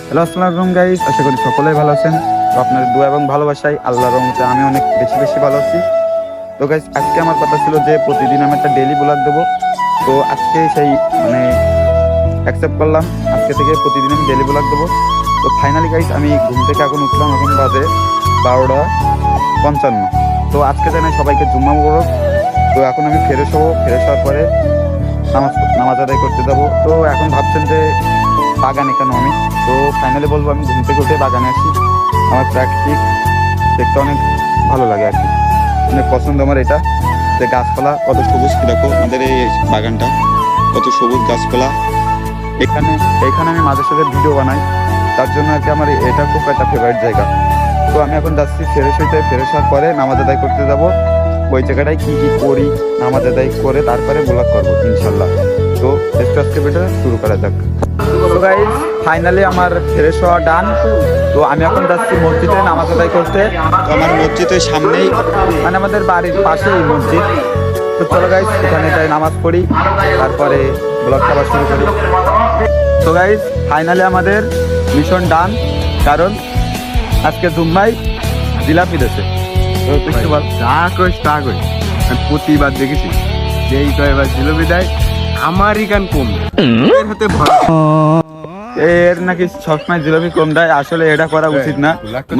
Hello, আসসালামু আলাইকুম guys. আশা করি সকলেই ভালো আছেন। তো আপনাদের দোয়া এবং ভালোবাসায় আল্লাহর রহমতে আমি অনেক বেশি বেশি ভালো আছি। তো গাইস, আজকে আমার কথা ছিল যে প্রতিদিন আমি একটা ডেইলি ব্লগ দেবো। তো আজকে সেই মানে অ্যাকসেপ্ট করলাম, আজকে থেকে প্রতিদিন আমি ডেইলি ব্লগ দেবো। তো ফাইনালি গাইস, আমি ঘুম থেকে এখন উঠলাম, এখন বাজে 12:55। তো আজকে জানাই সবাইকে জুম্মা মুবারক। তো এখন আমি ফ্রেশ হবো, ফ্রেশ হওয়ার পরে নামাজ আদায় করতে যাবো। তো এখন ভাবছেন যে বাগানে কেন আমি, তো ফাইনালি বলবো আমি ঘুম থেকে উঠে বাগানে আসি। আমার প্রাকৃতিক দেখতে অনেক ভালো লাগে আর কি, অনেক পছন্দ আমার এটা, যে গাছপালা কত সবুজ। দেখো আমাদের এই বাগানটা কত সবুজ গাছপালা। এখানে এখানে আমি মাঝে সাঝে ভিডিও বানাই, তার জন্য আর কি আমার এটা খুব একটা ফেভারিট জায়গা। তো আমি এখন যাচ্ছি ফ্রেশ হইতে, ফ্রেশ হওয়ার পরে নামাজ আদায় করতে যাব। ওই জায়গাটায় কি কি করি, নামাজ আদায় করে তারপরে ব্লগ করবো ইনশাল্লাহ। তো আজকে ভিডিও শুরু করা যাক। তো গাইস, ফাইনালি আমার ফ্রেশ হওয়া ডান। তো আমি এখন যাচ্ছি মসজিদে নামাজ আদায় করতে। তো আমার মসজিদের সামনেই, মানে আমাদের বাড়ির পাশেই মসজিদ। তো চলো গাইস, এখানে যাই নামাজ পড়ি, তারপরে ব্লগটা আবার শুরু করি। তো গাইস, ফাইনালি আমাদের মিশন ডান, কারণ আজকে জুম্মাই জিলাপি দিয়েছে। তো তুই কি বল? যা কইস তা কই, আমি প্রতিবার দেখেছি যেই কয়বার জিলাপি দেয় আমারই কান কম এর হাতে এর নাকি সবসময় জিলাপি কম দেয়। আসলে এটা করা উচিত না।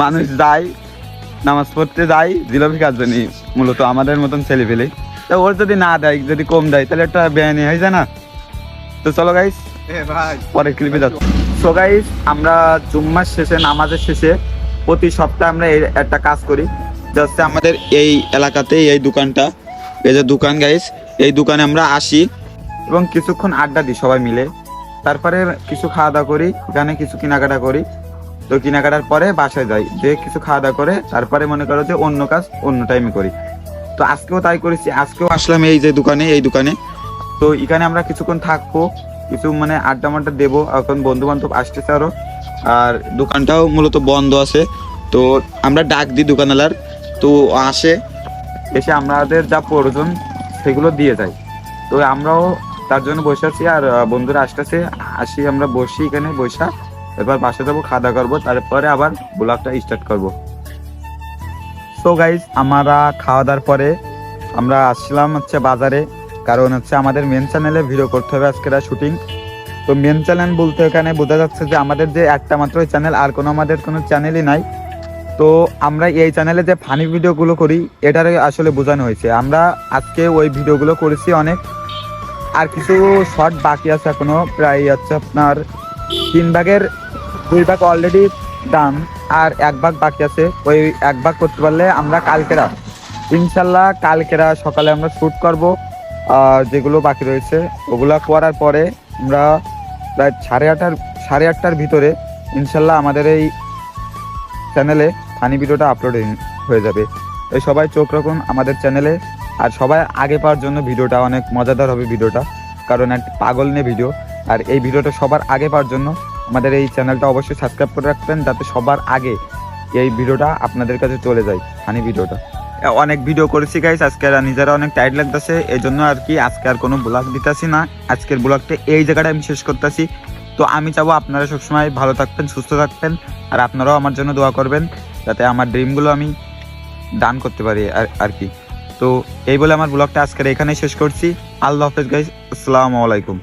মানুষ যায় নামাজ পড়তে, যায় জিলাপি কাজ জানি মূলত আমাদের মতন ছেলে ফেলে। তা ওর যদি না দেয়, যদি কম দেয়, তাহলে একটা বেআইনি হয়ে যায় না। তো চলো গাইস, পরের ক্লিপে যাচ্ছি। সো গাইস, আমরা জুম্মার শেষে, নামাজের শেষে প্রতি সপ্তাহে আমরা একটা কাজ করি। জাস্ট আমাদের এই এলাকাতে এই দোকানটা, এই যে দোকান গাইস, এই দোকানে আমরা আসি এবং কিছুক্ষণ আড্ডা দিই সবাই মিলে। তারপরে কিছু খাওয়া দাওয়া করি, এখানে কিছু কেনাকাটা করি। তো কেনাকাটার পরে বাসায় যাই, যে কিছু খাওয়া দাওয়া করে তারপরে মনে করো যে অন্য কাজ অন্য টাইমে করি। তো আজকেও তাই করেছি, আজকেও আসলাম এই যে দোকানে, এই দোকানে। তো এখানে আমরা কিছুক্ষণ থাকবো, কিছু মানে আড্ডা মাড্ডা দেবো। এখন বন্ধু বান্ধব আসতেছে আরো, আর দোকানটাও মূলত বন্ধ আছে। তো আমরা ডাক দিই দোকানওয়ালার, তো আসে, এসে আমাদের যা প্রয়োজন সেগুলো দিয়ে যায়। তো আমরাও তার জন্য বসে আছি, আর বন্ধুরা আসতেছে, আসি আমরা বসি এখানে বসা। এবার বাসা যাবো, খাওয়া দাওয়া করবো, তারপরে আবার ব্লগটা স্টার্ট করবো। সো গাইজ, আমরা খাওয়া দাওয়ার পরে আমরা আসছিলাম হচ্ছে বাজারে, কারণ হচ্ছে আমাদের মেন চ্যানেলে ভিডিও করতে হবে আজকের শুটিং। তো মেন চ্যানেল বলতে এখানে বোঝা যাচ্ছে যে আমাদের যে একটা মাত্র চ্যানেল, আর কোনো আমাদের কোনো চ্যানেলই নাই। তো আমরা এই চ্যানেলে যে ফানি ভিডিওগুলো করি, এটারে আসলে বোঝানো হয়েছে। আমরা আজকে ওই ভিডিওগুলো করেছি অনেক, আর কিছু শর্ট বাকি আছে এখনো, প্রায় হচ্ছে আপনার 3/2 অলরেডি ডান, আর 1 ভাগ বাকি আছে। ওই 1 ভাগ করতে পারলে আমরা কালকেরা ইনশাল্লাহ, কালকেরা সকালে আমরা শ্যুট করব। আর যেগুলো বাকি রয়েছে ওগুলা করার পরে আমরা প্রায় 8:30টার ভিতরে ইনশাল্লাহ আমাদের এই চ্যানেলে ফানি ভিডিওটা আপলোড হয়ে যাবে। এই সবাই চোখ রাখুন আমাদের চ্যানেলে, আর সবাই আগে পাওয়ার জন্য ভিডিওটা অনেক মজাদার হবে ভিডিওটা, কারণ একটা পাগল নিয়ে ভিডিও। আর এই ভিডিওটা সবার আগে পাওয়ার জন্য আমাদের এই চ্যানেলটা অবশ্যই সাবস্ক্রাইব করে রাখবেন, যাতে সবার আগে এই ভিডিওটা আপনাদের কাছে চলে যায়, ফানি ভিডিওটা। অনেক ভিডিও করেছি গাইস, আজকে নিজেরা অনেক টাইট লাগতেছে, এই জন্য আর কি আজকে আর কোনো ব্লগ দিতেছি না। আজকের ব্লগটা এই জায়গাটা আমি শেষ করতেছি। তো আমি চাবো আপনারা সবসময় ভালো থাকবেন, সুস্থ থাকবেন, আর আপনারাও আমার জন্য দোয়া করবেন, যাতে আমার ড্রিমগুলো আমি ডান করতে পারি আর কি। তো এই বলে আমার ব্লগটা আজকের এখানেই শেষ করছি। আল্লাহ হাফেজ গাইস, আসসালামু আলাইকুম।